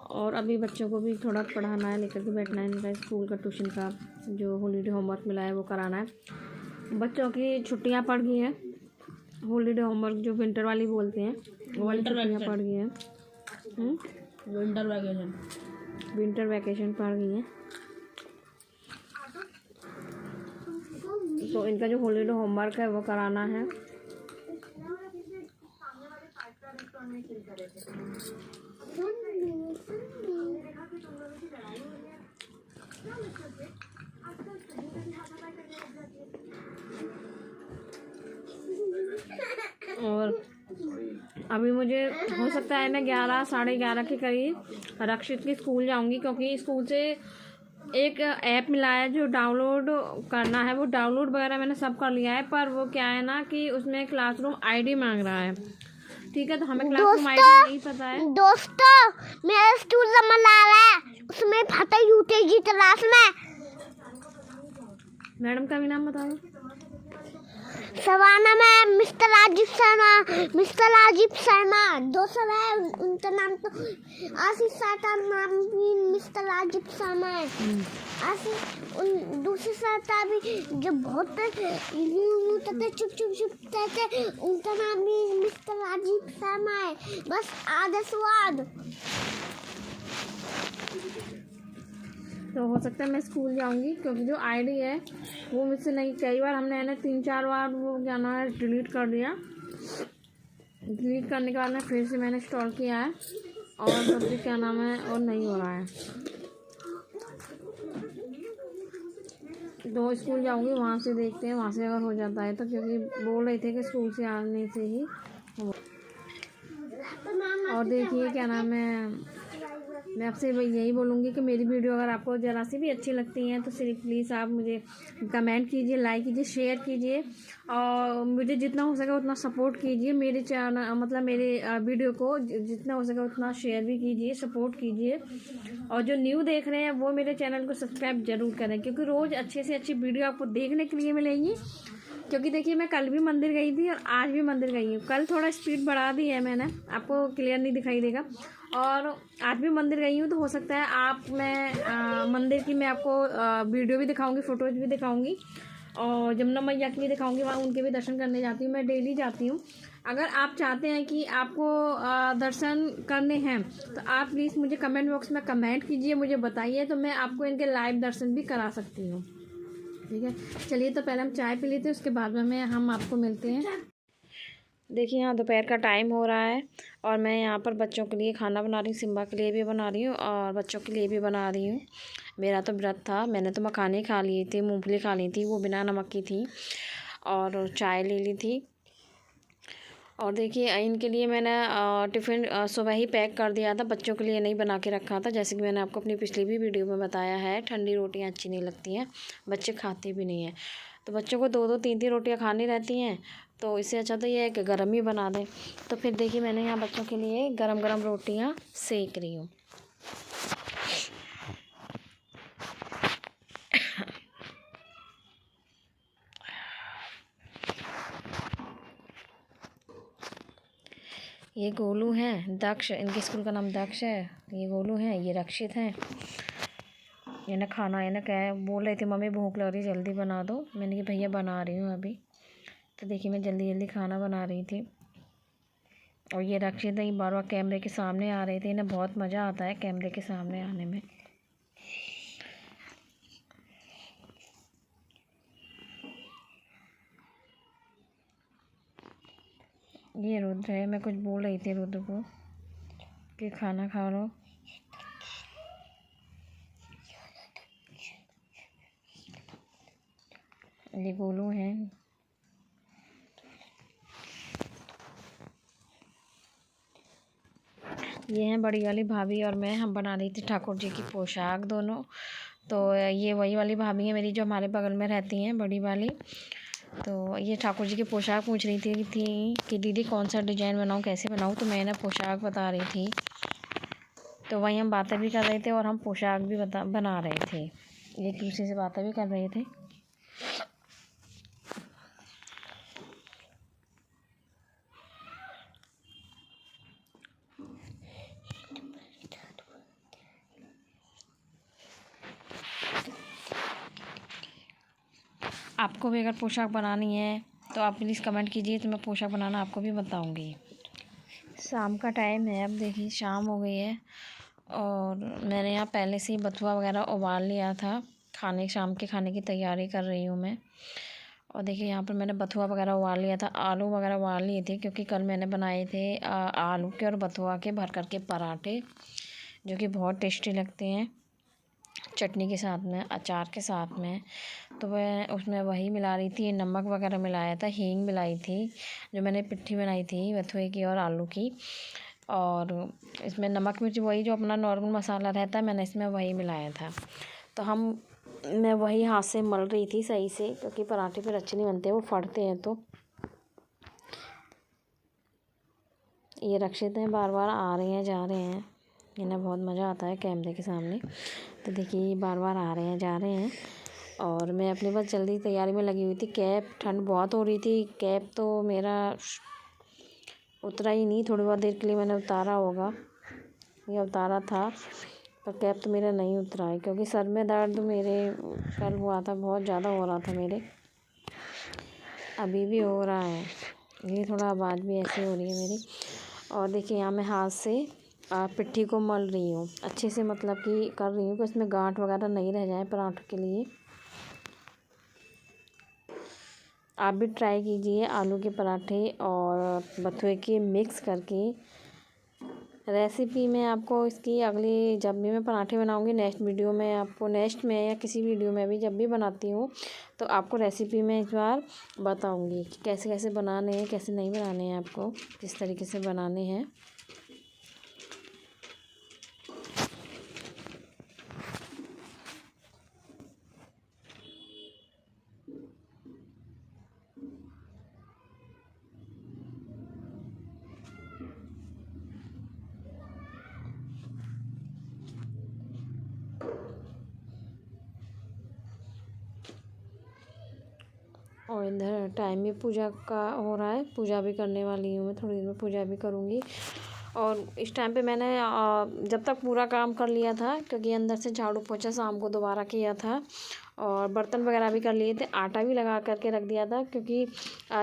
और अभी बच्चों को भी थोड़ा पढ़ाना है, लेकर के बैठना है, इनका स्कूल का ट्यूशन का जो हॉलीडे होमवर्क मिला है वो कराना है। बच्चों की छुट्टियाँ पड़ गई हैं, हॉलीडे होमवर्क जो विंटर वाली बोलते हैं, वो वाली छुट्टियाँ पड़ गई हैं। विंटर वैकेशन पड़ गई हैं, तो इनका जो हॉलीडे होमवर्क है वो कराना है। और अभी मुझे हो सकता है मैं 11 साढ़े 11 के करीब रक्षित के स्कूल जाऊंगी, क्योंकि स्कूल से एक ऐप मिला है जो डाउनलोड करना है। वो डाउनलोड वगैरह मैंने सब कर लिया है, पर वो क्या है ना कि उसमें क्लासरूम आईडी मांग रहा है, ठीक है, तो हमें क्लासरूम आईडी नहीं पता है। दोस्तों मेरा स्टूल नंबर आ रहा है, उसमें फटा यूटेगी क्लास में। मैडम का भी नाम बताओ। सवाना में मिस्टर राजीव शर्मा। दो सर है, उनका नाम तो आशीष सर का नाम भी मिस्टर राजीव शर्मा है। आशीष उन दूसरे सर का भी जो बहुत यूं तक चुप थे, उनका नाम भी मिस्टर राजीव शर्मा है। बस आधा स्वाद। तो हो सकता है मैं स्कूल जाऊंगी, क्योंकि जो आईडी है वो मुझसे नहीं, कई बार हमने है ना 3-4 बार वो क्या नाम है डिलीट कर दिया। डिलीट करने के बाद में फिर से मैंने इंस्टॉल किया है और तब भी क्या नाम है और नहीं हो रहा है। तो स्कूल जाऊंगी, वहाँ से देखते हैं, वहाँ से अगर हो जाता है तो, क्योंकि बोल रहे थे कि स्कूल से आने से ही। और देखिए क्या नाम है, मैं आपसे यही बोलूँगी कि मेरी वीडियो अगर आपको ज़रा सी भी अच्छी लगती हैं तो सिर्फ प्लीज़ आप मुझे कमेंट कीजिए, लाइक कीजिए, शेयर कीजिए और मुझे जितना हो सके उतना सपोर्ट कीजिए। मेरे चैनल मतलब मेरे वीडियो को जितना हो सके उतना शेयर भी कीजिए, सपोर्ट कीजिए। और जो न्यू देख रहे हैं वो मेरे चैनल को सब्सक्राइब ज़रूर करें, क्योंकि रोज़ अच्छे से अच्छी वीडियो आपको देखने के लिए मिलेंगी। क्योंकि देखिए मैं कल भी मंदिर गई थी और आज भी मंदिर गई हूँ। कल थोड़ा स्पीड बढ़ा दी है मैंने, आपको क्लियर नहीं दिखाई देगा। और आज भी मंदिर गई हूँ, तो हो सकता है मैं मंदिर की मैं आपको वीडियो भी दिखाऊंगी, फ़ोटोज़ भी दिखाऊंगी और जमुना मैया की भी दिखाऊंगी। वहाँ उनके भी दर्शन करने जाती हूँ, मैं डेली जाती हूँ। अगर आप चाहते हैं कि आपको दर्शन करने हैं तो आप प्लीज़ मुझे कमेंट बॉक्स में कमेंट कीजिए, मुझे बताइए, तो मैं आपको इनके लाइव दर्शन भी करा सकती हूँ। ठीक है, चलिए तो पहले हम चाय पी लेते हैं, उसके बाद में हम आपको मिलते हैं। देखिए यहाँ दोपहर का टाइम हो रहा है और मैं यहाँ पर बच्चों के लिए खाना बना रही हूँ। सिम्बा के लिए भी बना रही हूँ और बच्चों के लिए भी बना रही हूँ। मेरा तो व्रत था, मैंने तो मखाने खा लिए थे, मूंगफली खा ली थी, वो बिना नमक की थी, और चाय ले ली थी। और देखिए इनके लिए मैंने टिफ़िन सुबह ही पैक कर दिया था, बच्चों के लिए नहीं बना के रखा था। जैसे कि मैंने आपको अपनी पिछली भी वीडियो में बताया है, ठंडी रोटियां अच्छी नहीं लगती हैं, बच्चे खाते भी नहीं हैं। तो बच्चों को 2-2 3-3 रोटियां खानी रहती हैं, तो इससे अच्छा तो ये है कि गर्म ही बना दें। तो फिर देखिए मैंने यहाँ बच्चों के लिए गरम गरम रोटियाँ सेक रही हूँ। ये गोलू हैं, दक्ष, इनके स्कूल का नाम दक्ष है। ये गोलू हैं, ये रक्षित हैं। इन्हें खाना, इन्हें क्या बोल रहे थे मम्मी भूख लग रही जल्दी बना दो, मैंने कहा भैया बना रही हूँ अभी। तो देखिए मैं जल्दी जल्दी खाना बना रही थी। और ये रक्षित है, बार बार कैमरे के सामने आ रहे थे, इन्हें बहुत मज़ा आता है कैमरे के सामने आने में। ये रुद्र है, मैं कुछ बोल रही थी रुद्र को कि खाना खा लो। ये गोलू हैं। ये हैं बड़ी वाली भाभी और मैं, हम बना रही थी ठाकुर जी की पोशाक दोनों। तो ये वही वाली भाभी है मेरी जो हमारे बगल में रहती हैं, बड़ी वाली। तो ये ठाकुर जी की पोशाक पूछ रही थी कि दीदी कौन सा डिज़ाइन बनाऊँ, कैसे बनाऊँ। तो मैं ना पोशाक बता रही थी, तो वहीं हम बातें भी कर रहे थे और हम पोशाक भी बना रहे थे, एक दूसरे से बातें भी कर रहे थे। आपको भी अगर पोशाक बनानी है तो आप प्लीज़ कमेंट कीजिए, तो मैं पोशाक बनाना आपको भी बताऊंगी। शाम का टाइम है, अब देखिए शाम हो गई है और मैंने यहाँ पहले से ही बथुआ वगैरह उबाल लिया था। शाम के खाने की तैयारी कर रही हूँ मैं। और देखिए यहाँ पर मैंने बथुआ वगैरह उबाल लिया था, आलू वगैरह उबाल लिए थे, क्योंकि कल मैंने बनाए थे आलू के और बथुआ के भर कर के पराठे, जो कि बहुत टेस्टी लगते हैं चटनी के साथ में, अचार के साथ में। तो मैं उसमें वही मिला रही थी, नमक वगैरह मिलाया था, हींग मिलाई थी, जो मैंने पिट्ठी बनाई थी बथुए की और आलू की। और इसमें नमक मिर्च वही जो अपना नॉर्मल मसाला रहता है, मैंने इसमें वही मिलाया था। तो मैं वही हाथ से मल रही थी सही से, क्योंकि पराठे फिर अच्छे नहीं बनते, वो फटते हैं। तो ये रक्षित हैं, बार बार आ रहे हैं जा रहे हैं, इन्हें बहुत मज़ा आता है कैमरे के सामने। तो देखिए ये बार बार आ रहे हैं जा रहे हैं। और मैं अपनी बस जल्दी तैयारी में लगी हुई थी। कैप ठंड बहुत हो रही थी, कैप तो मेरा उतरा ही नहीं, थोड़ी बहुत देर के लिए मैंने उतारा होगा, ये उतारा था, पर कैप तो मेरा नहीं उतरा है क्योंकि सर में दर्द मेरे कल हुआ था, बहुत ज़्यादा हो रहा था मेरे, अभी भी हो रहा है, ये थोड़ा आवाज़ भी ऐसी हो रही है मेरी। और देखिए यहाँ मैं हाथ से पिट्ठी को मल रही हूँ अच्छे से, मतलब कि कर रही हूँ कि उसमें गांठ वगैरह नहीं रह जाए पराठों के लिए। आप भी ट्राई कीजिए आलू के पराठे और बथुए के मिक्स करके। रेसिपी मैं आपको इसकी अगली जब भी मैं पराठे बनाऊंगी नेक्स्ट वीडियो में आपको, नेक्स्ट में या किसी वीडियो में भी जब भी बनाती हूँ तो आपको रेसिपी में इस बार बताऊंगी कि कैसे कैसे बनाने हैं, कैसे नहीं बनाने हैं, आपको किस तरीके से बनाने हैं। और इधर टाइम भी पूजा का हो रहा है, पूजा भी करने वाली हूँ मैं, थोड़ी देर में पूजा भी करूँगी। और इस टाइम पे मैंने जब तक पूरा काम कर लिया था, क्योंकि अंदर से झाड़ू पोछा शाम को दोबारा किया था और बर्तन वगैरह भी कर लिए थे, आटा भी लगा करके रख दिया था, क्योंकि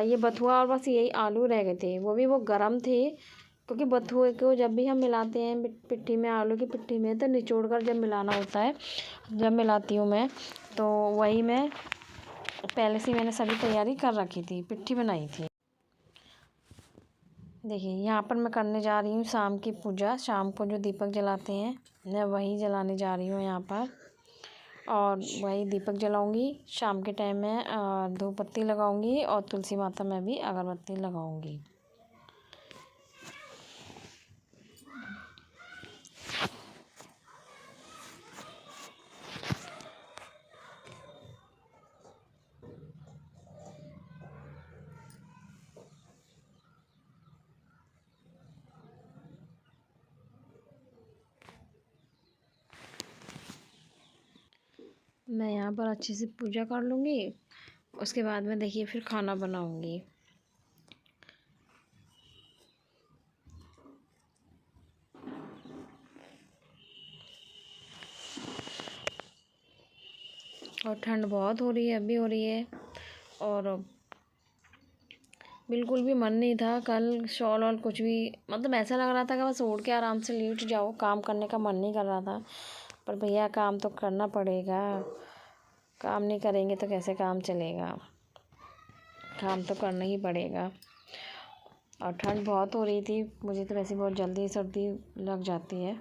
ये बथुआ और बस यही आलू रह गए थे, वो भी वो गर्म थे। क्योंकि बथुए को जब भी हम मिलाते हैं पिट्ठी में, आलू की पिट्ठी में, तो निचोड़ कर जब मिलाना होता है, जब मिलाती हूँ मैं, तो वही मैं पहले से मैंने सभी तैयारी कर रखी थी, पिट्ठी बनाई थी। देखिए यहाँ पर मैं करने जा रही हूँ शाम की पूजा। शाम को जो दीपक जलाते हैं मैं वही जलाने जा रही हूँ यहाँ पर, और वही दीपक जलाऊंगी। शाम के टाइम में धूप बत्ती लगाऊंगी और तुलसी माता में भी अगरबत्ती लगाऊंगी। मैं यहाँ पर अच्छे से पूजा कर लूँगी, उसके बाद में देखिए फिर खाना बनाऊँगी। और ठंड बहुत हो रही है, अभी हो रही है, और बिल्कुल भी मन नहीं था कल शॉल और कुछ भी, मतलब ऐसा लग रहा था कि बस ओढ़ के आराम से लेट जाओ, काम करने का मन नहीं कर रहा था। पर भैया काम तो करना पड़ेगा, काम नहीं करेंगे तो कैसे काम चलेगा, काम तो करना ही पड़ेगा। और ठंड बहुत हो रही थी, मुझे तो वैसे बहुत जल्दी सर्दी लग जाती है।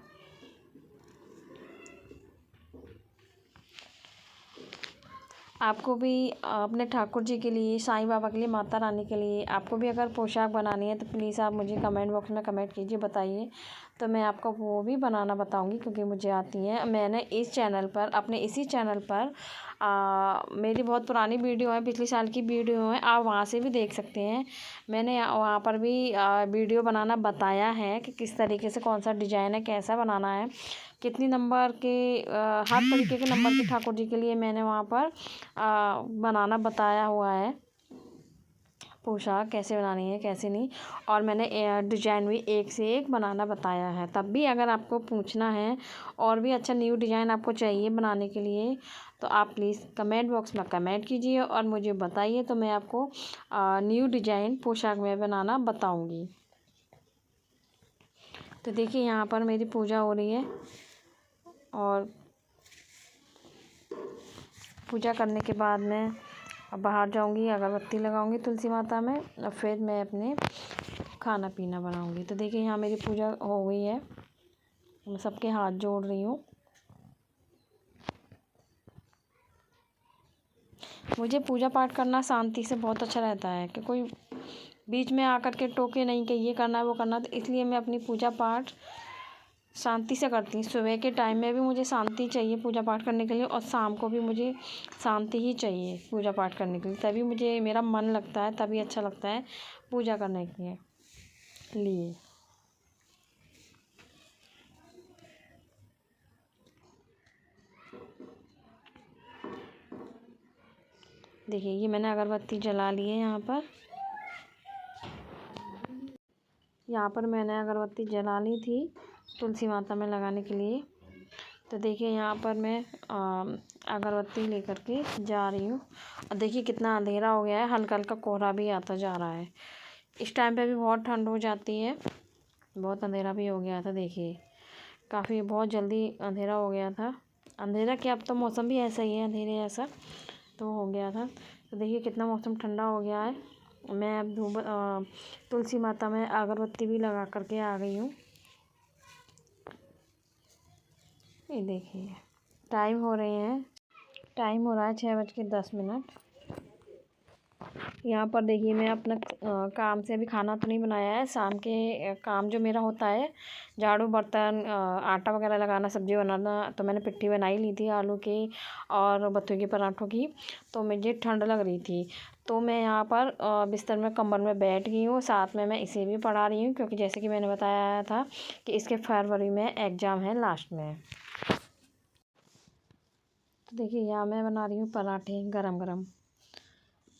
आपको भी अपने ठाकुर जी के लिए, साईं बाबा के लिए, माता रानी के लिए आपको भी अगर पोशाक बनानी है तो प्लीज़ आप मुझे कमेंट बॉक्स में कमेंट कीजिए, बताइए, तो मैं आपको वो भी बनाना बताऊंगी, क्योंकि मुझे आती है। मैंने इस चैनल पर, अपने इसी चैनल पर मेरी बहुत पुरानी वीडियो है, पिछले साल की वीडियो है, आप वहाँ से भी देख सकते हैं। मैंने वहाँ पर भी वीडियो बनाना बताया है कि किस तरीके से, कौन सा डिज़ाइन है, कैसा बनाना है, कितनी नंबर के, हर तरीके के नंबर के ठाकुर जी के लिए मैंने वहाँ पर बनाना बताया हुआ है, पोशाक कैसे बनानी है कैसे नहीं। और मैंने डिज़ाइन भी एक से एक बनाना बताया है। तब भी अगर आपको पूछना है और भी अच्छा न्यू डिज़ाइन आपको चाहिए बनाने के लिए, तो आप प्लीज़ कमेंट बॉक्स में कमेंट कीजिए और मुझे बताइए, तो मैं आपको न्यू डिज़ाइन पोशाक में बनाना बताऊँगी। तो देखिए यहाँ पर मेरी पूजा हो रही है, और पूजा करने के बाद मैं बाहर जाऊंगी, अगरबत्ती लगाऊंगी तुलसी माता में, और फिर मैं अपने खाना पीना बनाऊंगी। तो देखिए यहाँ मेरी पूजा हो गई है, मैं सबके हाथ जोड़ रही हूँ। मुझे पूजा पाठ करना शांति से बहुत अच्छा रहता है, कि कोई बीच में आकर के टोके नहीं कि ये करना है वो करना, तो इसलिए मैं अपनी पूजा पाठ शांति से करती हूँ। सुबह के टाइम में भी मुझे शांति चाहिए पूजा पाठ करने के लिए, और शाम को भी मुझे शांति ही चाहिए पूजा पाठ करने के लिए, तभी मुझे मेरा मन लगता है, तभी अच्छा लगता है पूजा करने के लिए। देखिए ये मैंने अगरबत्ती जला ली है। यहाँ पर मैंने अगरबत्ती जला ली थी तुलसी माता में लगाने के लिए। तो देखिए यहाँ पर मैं अगरबत्ती लेकर के जा रही हूँ। और देखिए कितना अंधेरा हो गया है, हल्का हल्का कोहरा भी आता जा रहा है। इस टाइम पे भी बहुत ठंड हो जाती है, बहुत अंधेरा भी हो गया था। देखिए काफ़ी बहुत जल्दी अंधेरा हो गया था। अंधेरा क्या, अब तो मौसम भी ऐसा ही है, अंधेरे ऐसा तो हो गया था। तो देखिए कितना मौसम ठंडा हो गया है। मैं अब तुलसी माता में अगरबत्ती भी लगा करके आ गई हूँ। ये देखिए टाइम हो रहा है 6:10। यहाँ पर देखिए मैं अपना काम से अभी खाना तो नहीं बनाया है। शाम के काम जो मेरा होता है, झाड़ू बर्तन आटा वगैरह लगाना, सब्ज़ी बनाना, तो मैंने पिट्ठी बनाई ली थी आलू की और बत्थू के पराठों की। तो मुझे ठंड लग रही थी, तो मैं यहाँ पर बिस्तर में कंबल में बैठ गई हूँ। साथ में मैं इसे भी पढ़ा रही हूँ, क्योंकि जैसे कि मैंने बताया था कि इसके फरवरी में एग्ज़ाम है लास्ट में। तो देखिए यहाँ मैं बना रही हूँ पराठे गरम गरम।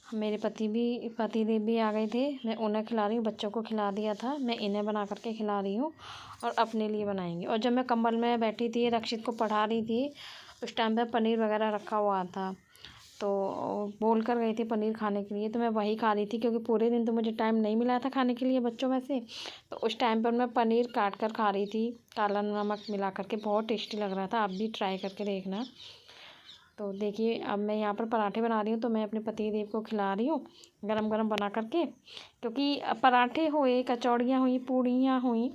मेरे पतिदेव भी आ गए थे, मैं उन्हें खिला रही हूँ। बच्चों को खिला दिया था, मैं इन्हें बना करके खिला रही हूँ और अपने लिए बनाएंगे। और जब मैं कंबल में बैठी थी, रक्षित को पढ़ा रही थी, उस टाइम पे पनीर वगैरह रखा हुआ था। तो बोल कर गई थी पनीर खाने के लिए, तो मैं वही खा रही थी, क्योंकि पूरे दिन तो मुझे टाइम नहीं मिला था खाने के लिए बच्चों में से। तो उस टाइम पर मैं पनीर काट कर खा रही थी, काला नमक मिला करके। बहुत टेस्टी लग रहा था, आप भी ट्राई करके देखना। तो देखिए अब मैं यहाँ पर पराठे बना रही हूँ, तो मैं अपने पतिदेव को खिला रही हूँ गरम गरम बना करके। क्योंकि पराठे हुए, कचौड़ियाँ हुई, पूड़ियाँ हुई,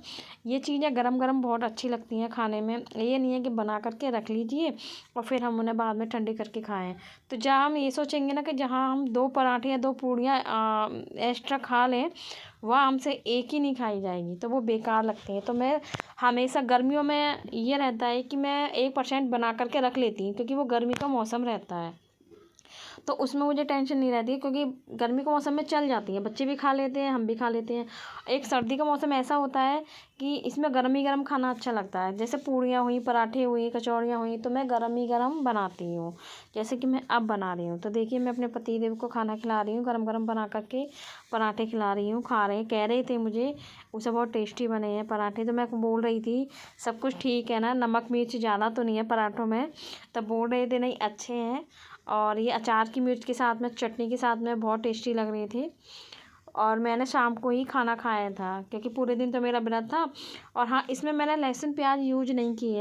ये चीज़ें गरम गरम बहुत अच्छी लगती हैं खाने में। ये नहीं है कि बना करके रख लीजिए और फिर हम उन्हें बाद में ठंडी करके खाएं। तो जहाँ हम ये सोचेंगे ना कि जहाँ हम 2 पराठे या 2 पूड़ियाँ एक्स्ट्रा खा लें, वह हमसे एक ही नहीं खाई जाएगी, तो वो बेकार लगती है। तो मैं हमेशा गर्मियों में ये रहता है कि मैं 1% बना करके रख लेती हूँ, क्योंकि वो गर्मी का मौसम रहता है, तो उसमें मुझे टेंशन नहीं रहती है। क्योंकि गर्मी के मौसम में चल जाती है, बच्चे भी खा लेते हैं, हम भी खा लेते हैं। एक सर्दी का मौसम ऐसा होता है कि इसमें गर्म ही गर्म खाना अच्छा लगता है। जैसे पूड़ियाँ हुई, पराठे हुए, कचौड़ियाँ हुई, तो मैं गर्म ही गर्म बनाती हूँ, जैसे कि मैं अब बना रही हूँ। तो देखिए मैं अपने पतिदेव को खाना खिला रही हूँ, गरम गरम बना करके पराठे खिला रही हूँ। खा रहे हैं, कह रहे थे मुझे उसे बहुत टेस्टी बने हैं पराठे। तो मैं बोल रही थी सब कुछ ठीक है ना, नमक मिर्च ज़्यादा तो नहीं है पराठों में? तब बोल रहे थे नहीं अच्छे हैं। और ये अचार की मिर्च के साथ में, चटनी के साथ में बहुत टेस्टी लग रही थी। और मैंने शाम को ही खाना खाया था, क्योंकि पूरे दिन तो मेरा व्रत था। और हाँ, इसमें मैंने लहसुन प्याज यूज नहीं की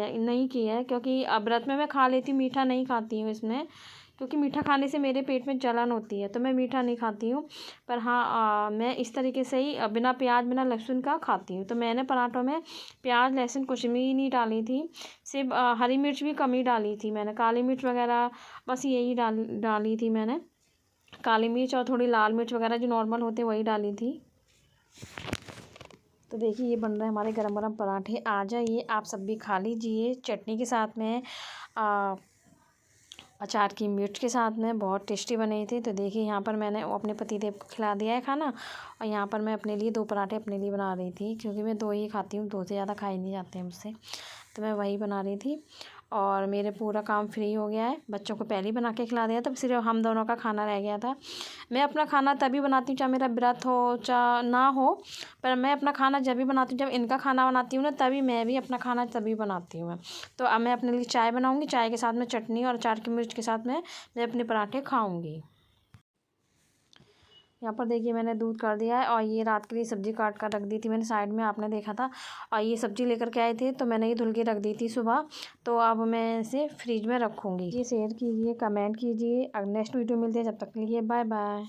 है, क्योंकि व्रत में मैं खा लेती हूँ, मीठा नहीं खाती हूँ इसमें। क्योंकि मीठा खाने से मेरे पेट में जलन होती है, तो मैं मीठा नहीं खाती हूँ। पर हाँ मैं इस तरीके से ही बिना प्याज बिना लहसुन का खाती हूँ। तो मैंने पराठों में प्याज लहसुन कुछ भी नहीं डाली थी, सिर्फ हरी मिर्च भी कम ही डाली थी मैंने, काली मिर्च वगैरह बस यही डाली थी मैंने। काली मिर्च और थोड़ी लाल मिर्च वगैरह जो नॉर्मल होते वही डाली थी। तो देखिए ये बन रहे हैं हमारे गरम गरम पराठे। आ जाइए आप सब भी खा लीजिए, चटनी के साथ में, अचार की मिर्च के साथ में, बहुत टेस्टी बने थे। तो देखिए यहाँ पर मैंने अपने पतिदेव को खिला दिया है खाना, और यहाँ पर मैं अपने लिए 2 पराठे अपने लिए बना रही थी, क्योंकि मैं 2 ही खाती हूँ, 2 से ज़्यादा खाए नहीं जाते हैं मुझसे। तो मैं वही बना रही थी, और मेरे पूरा काम फ्री हो गया है। बच्चों को पहले ही बना के खिला दिया, तब सिर्फ हम दोनों का खाना रह गया था। मैं अपना खाना तभी बनाती हूँ, चाहे मेरा व्रत हो चाहे ना हो, पर मैं अपना खाना जब भी बनाती हूँ, जब इनका खाना बनाती हूँ ना, तभी मैं भी अपना खाना तभी बनाती हूँ मैं। तो अब मैं अपने लिए चाय बनाऊँगी, चाय के साथ में चटनी और अचार की मिर्च के साथ में मैं अपने पराठे खाऊँगी। यहाँ पर देखिए मैंने दूध कर दिया है, और ये रात के लिए सब्ज़ी काट कर रख दी थी मैंने साइड में, आपने देखा था। और ये सब्ज़ी लेकर के आए थे, तो मैंने ये धुल के रख दी थी सुबह। तो अब मैं इसे फ्रिज में रखूँगी। ये शेयर कीजिए, कमेंट कीजिए। अब नेक्स्ट वीडियो मिलते हैं, जब तक के लिए बाय बाय।